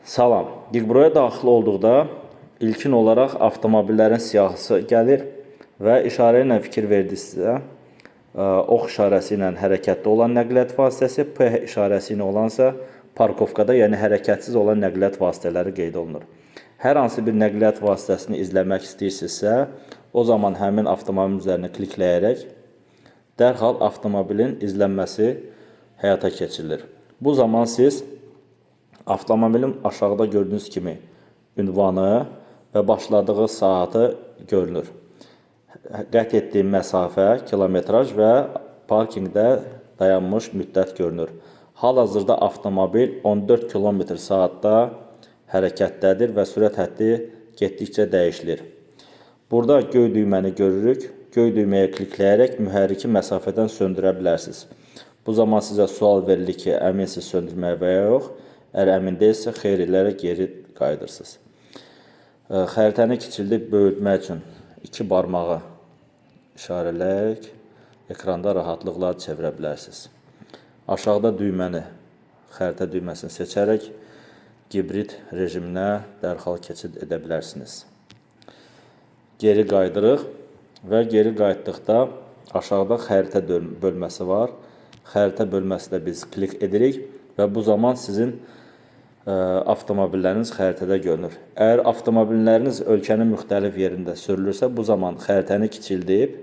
Salam. Giqbroya daxil olduqda ilkin olaraq avtomobillərin siyahısı gəlir və işarə ilə fikir verdi sizə. Ox işarəsi ilə hərəkətdə olan nəqliyyat vasitəsi, P işarəsi ilə olansa parkovkada, yəni hərəkətsiz olan nəqliyyat vasitələri qeyd olunur. Hər hansı bir nəqliyyat vasitəsini izləmək istəyirsinizsə, o zaman həmin avtomobilin üzərinə klikləyərək dərhal avtomobilin izlənməsi həyata keçirilir. Bu zaman siz avtomobilin aşağıda gördüyünüz kimi ünvanı və başladığı saatı görünür. Qət etdiyi məsafə, kilometraj və parkinqdə dayanmış müddət görünür. Hal-hazırda avtomobil 14 km/saatda hərəkətdədir və sürət həddi getdikcə dəyişilir. Burada göy düyməni görürük. Göy düyməyə klikləyərək mühərriki məsafədən söndürə bilərsiniz. Bu zaman sizə sual verilir ki, əminsiniz söndürməyə və ya yox. Əgər əmin deyilsə, xeyr edilərək geri qayıdırsınız. Xəritəni kiçildib böyütmək üçün iki barmağı işarələyərək ekranda rahatlıqla çevirə bilərsiniz. Aşağıda düyməni, xəritə düyməsini seçərək gibrid rejiminə dərhal keçid edə bilərsiniz. Geri qayıdırıq və geri qayıtdıqda aşağıda xəritə bölməsi var. Xəritə bölməsində biz klik edirik və bu zaman sizin avtomobilləriniz xəritədə görünür. Əgər avtomobilləriniz ölkənin müxtəlif yerində sürülürsə, bu zaman xəritəni kiçildib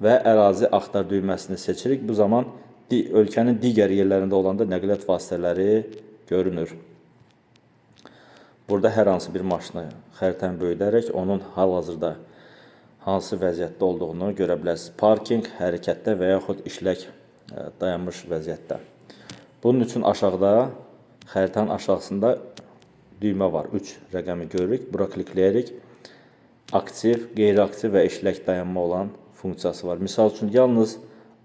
və ərazi axtar düyməsini seçirik. Bu zaman ölkənin digər yerlərində olanda nəqliyyat vasitələri görünür. Burada hər hansı bir maşını xəritəni böyüdərək onun hal-hazırda hansı vəziyyətdə olduğunu görə bilərsiniz. Parking, hərəkətdə və yaxud işlək dayanmış vəziyyətdə. Bunun üçün aşağıda, xəritənin aşağısında düymə var. 3 rəqəmi görürük. Bura klikləyərik. Aktiv, qeyri-aktiv və işlək dayanma olan funksiyası var. Misal üçün, yalnız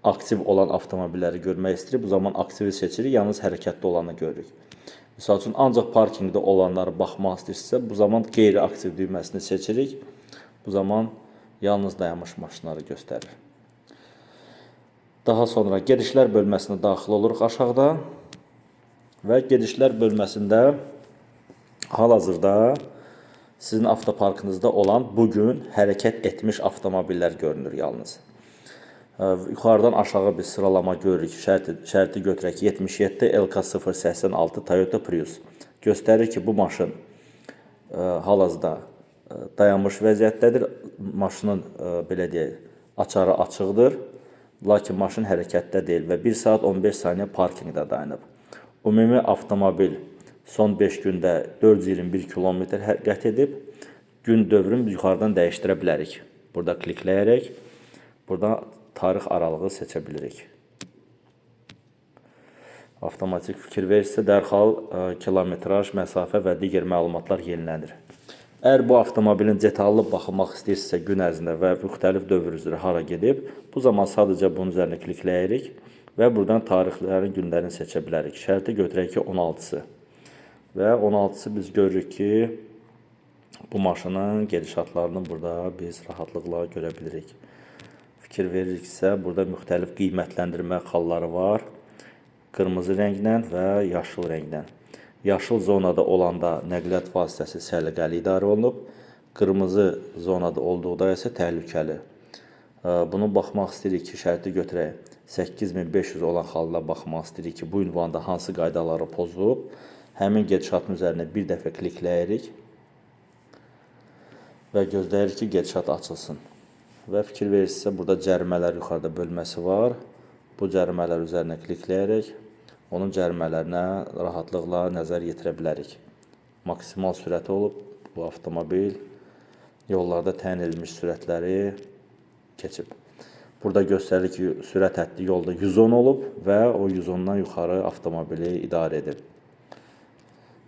aktiv olan avtomobilləri görmək istəyirik. Bu zaman aktivi seçirik, yalnız hərəkətdə olanı görürük. Misal üçün, ancaq parkingdə olanları baxmaq istəyirsinizsə, bu zaman qeyri-aktiv düyməsini seçirik. Bu zaman yalnız dayanmış maşınları göstərir. Daha sonra gedişlər bölməsinə daxil oluruq aşağıda və gedişlər bölməsində hal-hazırda sizin avtoparkınızda olan bugün hərəkət etmiş avtomobillər görünür yalnız. Yuxarıdan aşağı bir sıralama görürük. Şərti götürək 77 LK086 Toyota Prius. Göstərir ki, bu maşın hal-hazırda dayanmış vəziyyətdədir. Maşının belə deyək, açarı açıqdır. Lakin maşın hərəkətdə deyil və 1 saat 15 saniyə parkingdə dayanıb. Ümumi avtomobil son 5 gündə 421 km qət edib. Gün dövrünü yuxarıdan dəyişdirə bilərik. Burada klikləyərək, burada tarix aralığı seçə bilirik. Avtomatik fikir verirsə, dərhal kilometraj, məsafə və digər məlumatlar yenilənir. Əgər bu avtomobilin detallı baxılmaq istəyirsə gün ərzində və müxtəlif dövr üzrə hara gedib, bu zaman sadəcə bunun üzərinə klikləyirik və buradan tarixlərin, günlərini seçə bilərik. Şərti götürək ki, 16-sı və 16-sı biz görürük ki, bu maşının gedişatlarını burada biz rahatlıqla görə bilirik. Fikir veririksə, burada müxtəlif qiymətləndirmə xalları var. Qırmızı rənglə və yaşıl rənglə. Yaşıl zonada olanda nəqliyyat vasitəsi səliqəli idarə olunub. Qırmızı zonada olduqda isə təhlükəli. Bunu baxmaq istəyirik ki, şərti götürək. 8500 olan halda baxmaq istəyirik ki, bu ünvanda hansı qaydaları pozulub. Həmin gedişatın üzərinə bir dəfə klikləyirik və gözləyirik ki, gedişat açılsın. Və fikir verirsinizsə, burada cərimələr yuxarıda bölməsi var. Bu cərimələr üzərinə klikləyərək onun cərimələrinə rahatlıqla nəzər yetirə bilərik. Maksimal sürəti olub, bu avtomobil yollarda təyin edilmiş sürətləri keçib. Burada göstərilir ki, sürət həddi yolda 110 olub və o 110-dan yuxarı avtomobili idarə edib.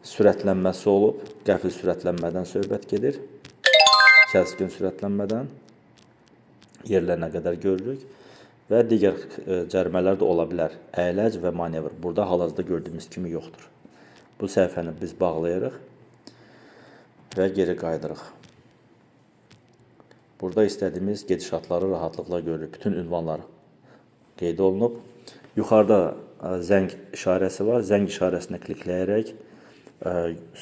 Sürətlənməsi olub, qəfil sürətlənmədən söhbət gedir. Kəskin sürətlənmədən yerlərinə qədər görürük. Və digər cərimələr də ola bilər. Əyləc və manevr. Burada hal-hazırda gördüyümüz kimi yoxdur. Bu səhifəni biz bağlayırıq və geri qayıdırıq. Burada istədiyimiz gedişatları rahatlıqla görürük. Bütün ünvanlar qeyd olunub. Yuxarıda zəng işarəsi var. Zəng işarəsinə klikləyərək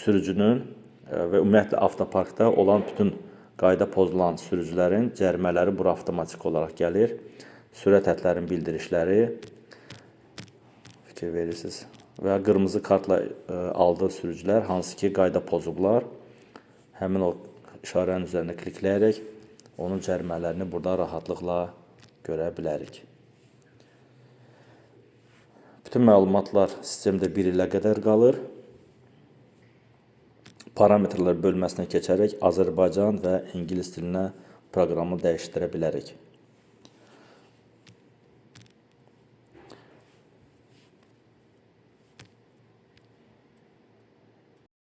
sürücünün və ümumiyyətlə avtoparkda olan bütün qayda pozulan sürücülərin cərimələri bura avtomatik olaraq gəlir. Sürət hədlərinin bildirişləri fikir verirsiniz. Və qırmızı kartla aldığı sürücülər hansı ki qayda pozublar, həmin o işarənin üzərində klikləyərək onun cərimələrini burada rahatlıqla görə bilərik. Bütün məlumatlar sistemdə 1 ilə qədər qalır. Parametrlər bölməsinə keçərək Azərbaycan və İngilis dilinə proqramı dəyişdirə bilərik.